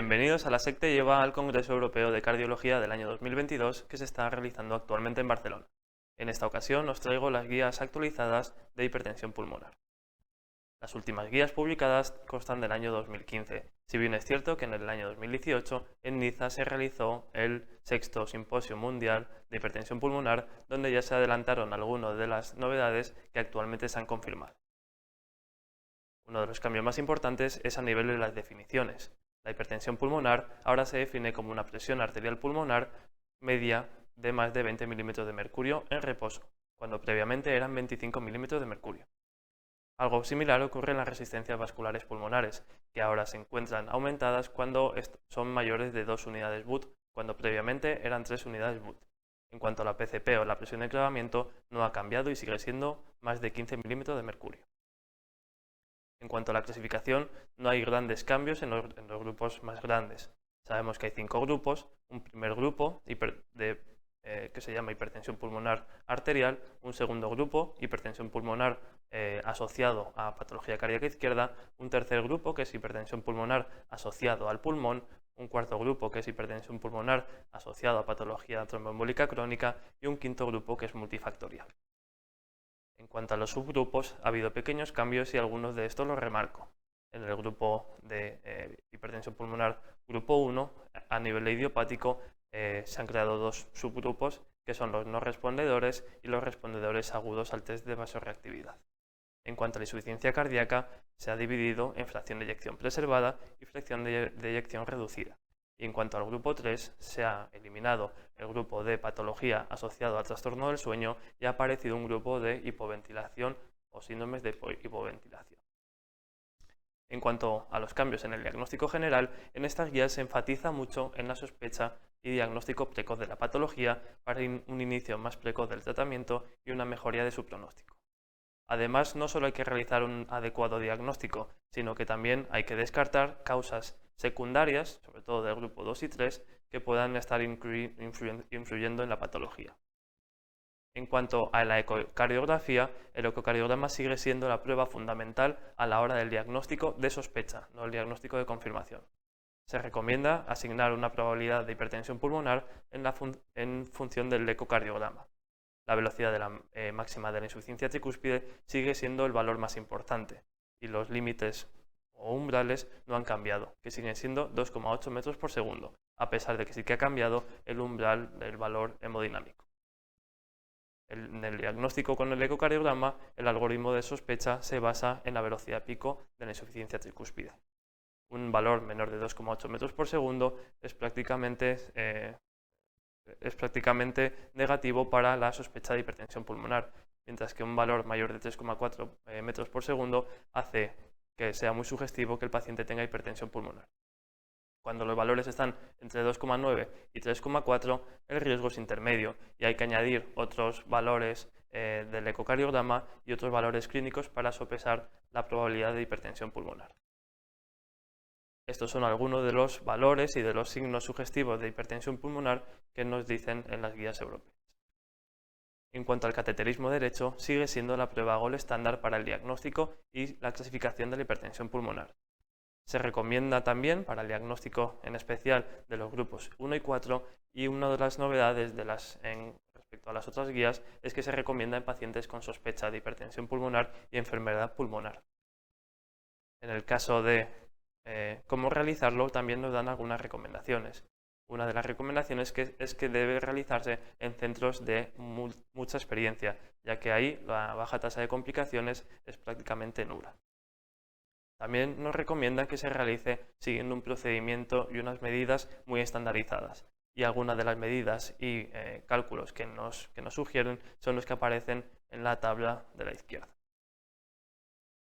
Bienvenidos a la SECTE lleva al Congreso Europeo de Cardiología del año 2022 que se está realizando actualmente en Barcelona. En esta ocasión os traigo las guías actualizadas de hipertensión pulmonar. Las últimas guías publicadas constan del año 2015, si bien es cierto que en el año 2018 en Niza se realizó el sexto Simposio Mundial de Hipertensión Pulmonar, donde ya se adelantaron algunas de las novedades que actualmente se han confirmado. Uno de los cambios más importantes es a nivel de las definiciones. La hipertensión pulmonar ahora se define como una presión arterial pulmonar media de más de 20 milímetros de mercurio en reposo, cuando previamente eran 25 milímetros de mercurio. Algo similar ocurre en las resistencias vasculares pulmonares, que ahora se encuentran aumentadas cuando son mayores de 2 unidades BUT, cuando previamente eran 3 unidades BUT. En cuanto a la PCP o la presión de clavamiento, no ha cambiado y sigue siendo más de 15 milímetros de mercurio. En cuanto a la clasificación, no hay grandes cambios en los grupos más grandes. Sabemos que hay 5 grupos, un primer grupo que se llama hipertensión pulmonar arterial, un segundo grupo, hipertensión pulmonar asociado a patología cardíaca izquierda, un tercer grupo que es hipertensión pulmonar asociado al pulmón, un cuarto grupo que es hipertensión pulmonar asociado a patología tromboembólica crónica y un quinto grupo que es multifactorial. En cuanto a los subgrupos, ha habido pequeños cambios y algunos de estos los remarco. En el grupo de hipertensión pulmonar grupo 1, a nivel idiopático, se han creado dos subgrupos que son los no respondedores y los respondedores agudos al test de vasorreactividad. En cuanto a la insuficiencia cardíaca, se ha dividido en fracción de eyección preservada y fracción de eyección reducida. Y en cuanto al grupo 3, se ha eliminado el grupo de patología asociado al trastorno del sueño y ha aparecido un grupo de hipoventilación o síndromes de hipoventilación. En cuanto a los cambios en el diagnóstico general, en estas guías se enfatiza mucho en la sospecha y diagnóstico precoz de la patología para un inicio más precoz del tratamiento y una mejoría de su pronóstico. Además, no solo hay que realizar un adecuado diagnóstico, sino que también hay que descartar causas secundarias, sobre todo del grupo 2 y 3, que puedan estar influyendo en la patología. En cuanto a la ecocardiografía, el ecocardiograma sigue siendo la prueba fundamental a la hora del diagnóstico de sospecha, no el diagnóstico de confirmación. Se recomienda asignar una probabilidad de hipertensión pulmonar en función del ecocardiograma. La velocidad de la máxima de la insuficiencia tricúspide sigue siendo el valor más importante y los límites o umbrales no han cambiado, que siguen siendo 2,8 metros por segundo, a pesar de que sí que ha cambiado el umbral del valor hemodinámico. En el diagnóstico con el ecocardiograma, el algoritmo de sospecha se basa en la velocidad pico de la insuficiencia tricúspide. Un valor menor de 2,8 metros por segundo es prácticamente negativo para la sospecha de hipertensión pulmonar, mientras que un valor mayor de 3,4 metros por segundo hace que sea muy sugestivo que el paciente tenga hipertensión pulmonar. Cuando los valores están entre 2,9 y 3,4, el riesgo es intermedio y hay que añadir otros valores del ecocardiograma y otros valores clínicos para sopesar la probabilidad de hipertensión pulmonar. Estos son algunos de los valores y de los signos sugestivos de hipertensión pulmonar que nos dicen en las guías europeas. En cuanto al cateterismo derecho, sigue siendo la prueba gold estándar para el diagnóstico y la clasificación de la hipertensión pulmonar. Se recomienda también para el diagnóstico en especial de los grupos 1 y 4 y una de las novedades respecto a las otras guías es que se recomienda en pacientes con sospecha de hipertensión pulmonar y enfermedad pulmonar. En el caso de cómo realizarlo también nos dan algunas recomendaciones. Una de las recomendaciones es que debe realizarse en centros de mucha experiencia, ya que ahí la baja tasa de complicaciones es prácticamente nula. También nos recomiendan que se realice siguiendo un procedimiento y unas medidas muy estandarizadas. Y algunas de las medidas y cálculos que nos sugieren son los que aparecen en la tabla de la izquierda.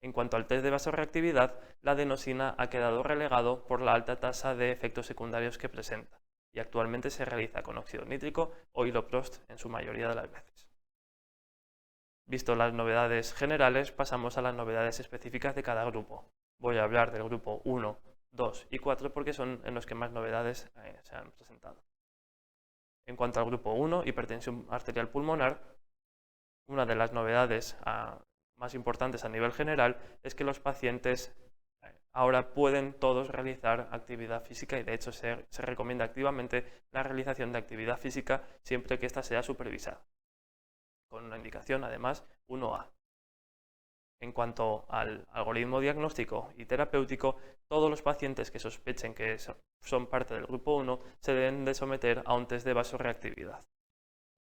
En cuanto al test de vasorreactividad, la adenosina ha quedado relegado por la alta tasa de efectos secundarios que presenta y actualmente se realiza con óxido nítrico o iloprost en su mayoría de las veces. Visto las novedades generales, pasamos a las novedades específicas de cada grupo. Voy a hablar del grupo 1, 2 y 4 porque son en los que más novedades se han presentado. En cuanto al grupo 1, hipertensión arterial pulmonar, una de las novedades más importantes a nivel general es que los pacientes ahora pueden todos realizar actividad física y de hecho se recomienda activamente la realización de actividad física siempre que ésta sea supervisada, con una indicación además 1A. En cuanto al algoritmo diagnóstico y terapéutico, todos los pacientes que sospechen que son parte del grupo 1 se deben de someter a un test de vasorreactividad.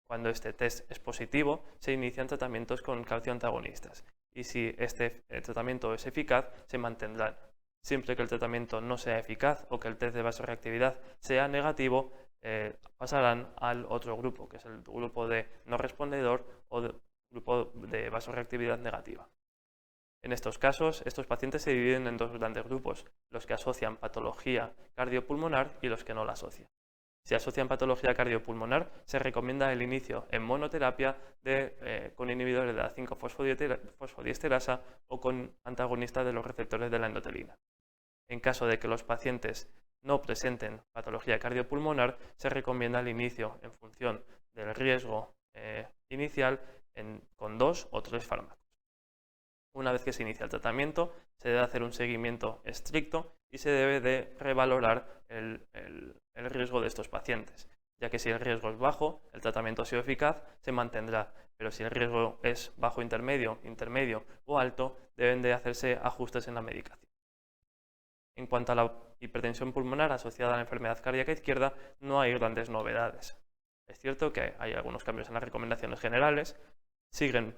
Cuando este test es positivo, se inician tratamientos con calcioantagonistas y si este tratamiento es eficaz, se mantendrán. Siempre que el tratamiento no sea eficaz o que el test de vasorreactividad sea negativo, pasarán al otro grupo, que es el grupo de no respondedor o grupo de vasorreactividad negativa. En estos casos, estos pacientes se dividen en dos grandes grupos, los que asocian patología cardiopulmonar y los que no la asocian. Si asocian patología cardiopulmonar, se recomienda el inicio en monoterapia con inhibidores de la 5-fosfodiesterasa o con antagonistas de los receptores de la endotelina. En caso de que los pacientes no presenten patología cardiopulmonar, se recomienda el inicio en función del riesgo inicial con 2 o 3 fármacos. Una vez que se inicia el tratamiento, se debe hacer un seguimiento estricto y se debe de revalorar el riesgo de estos pacientes, ya que si el riesgo es bajo, el tratamiento ha sido eficaz, se mantendrá, pero si el riesgo es bajo intermedio o alto, deben de hacerse ajustes en la medicación. En cuanto a la hipertensión pulmonar asociada a la enfermedad cardíaca izquierda, no hay grandes novedades. Es cierto que hay algunos cambios en las recomendaciones generales, siguen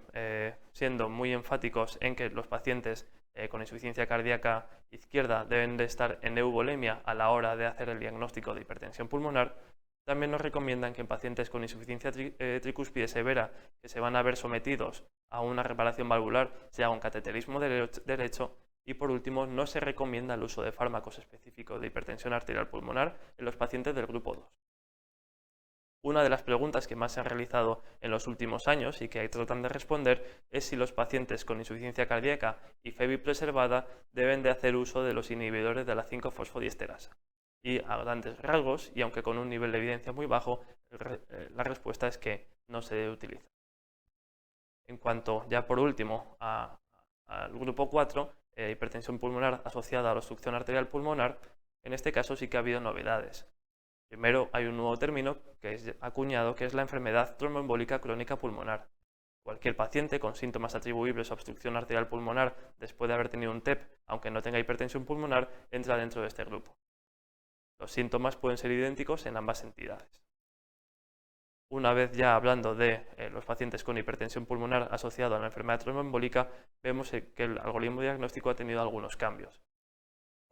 siendo muy enfáticos en que los pacientes con insuficiencia cardíaca izquierda deben de estar en euvolemia a la hora de hacer el diagnóstico de hipertensión pulmonar. También nos recomiendan que en pacientes con insuficiencia tricúspide severa que se van a ver sometidos a una reparación valvular se haga un cateterismo derecho. Y por último, no se recomienda el uso de fármacos específicos de hipertensión arterial pulmonar en los pacientes del grupo 2. Una de las preguntas que más se han realizado en los últimos años y que tratan de responder es si los pacientes con insuficiencia cardíaca y FEBI preservada deben de hacer uso de los inhibidores de la 5-fosfodiesterasa. Y a grandes rasgos, y aunque con un nivel de evidencia muy bajo, la respuesta es que no se debe utilizar. En cuanto, ya por último, al grupo 4, hipertensión pulmonar asociada a la obstrucción arterial pulmonar, en este caso sí que ha habido novedades. Primero, hay un nuevo término que es acuñado, que es la enfermedad tromboembólica crónica pulmonar. Cualquier paciente con síntomas atribuibles a obstrucción arterial pulmonar después de haber tenido un TEP, aunque no tenga hipertensión pulmonar, entra dentro de este grupo. Los síntomas pueden ser idénticos en ambas entidades. Una vez ya hablando de los pacientes con hipertensión pulmonar asociado a la enfermedad tromboembólica, vemos que el algoritmo diagnóstico ha tenido algunos cambios.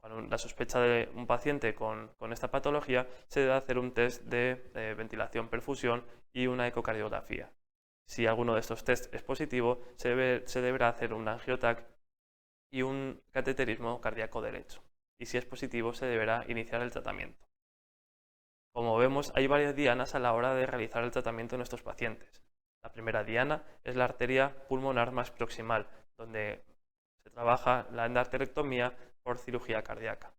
Con la sospecha de un paciente con esta patología, se debe hacer un test de ventilación-perfusión y una ecocardiografía. Si alguno de estos tests es positivo, se deberá hacer un angiotac y un cateterismo cardíaco derecho. Y si es positivo, se deberá iniciar el tratamiento. Como vemos, hay varias dianas a la hora de realizar el tratamiento en estos pacientes. La primera diana es la arteria pulmonar más proximal, donde se trabaja la endarterectomía por cirugía cardíaca.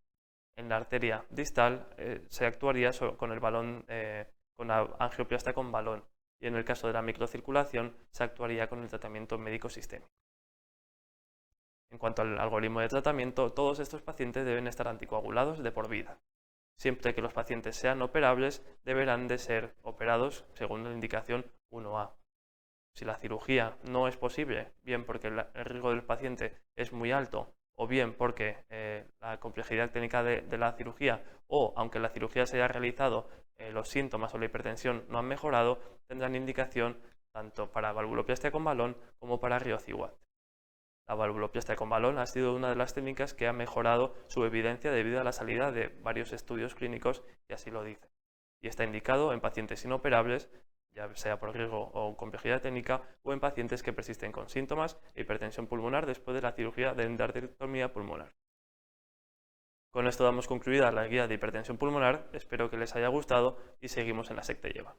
En la arteria distal se actuaría con el balón, con la angioplastia con balón, y en el caso de la microcirculación se actuaría con el tratamiento médico sistémico. En cuanto al algoritmo de tratamiento, todos estos pacientes deben estar anticoagulados de por vida. Siempre que los pacientes sean operables, deberán de ser operados según la indicación 1A. Si la cirugía no es posible, bien porque el riesgo del paciente es muy alto o bien porque la complejidad técnica de la cirugía o aunque la cirugía se haya realizado, los síntomas o la hipertensión no han mejorado, tendrán indicación tanto para valvuloplastia con balón como para riociguat. La valvuloplastia con balón ha sido una de las técnicas que ha mejorado su evidencia debido a la salida de varios estudios clínicos que así lo dicen. Y está indicado en pacientes inoperables, ya sea por riesgo o complejidad técnica, o en pacientes que persisten con síntomas e hipertensión pulmonar después de la cirugía de endarterectomía pulmonar. Con esto damos concluida la guía de hipertensión pulmonar, espero que les haya gustado y seguimos en la SEC Te Lleva.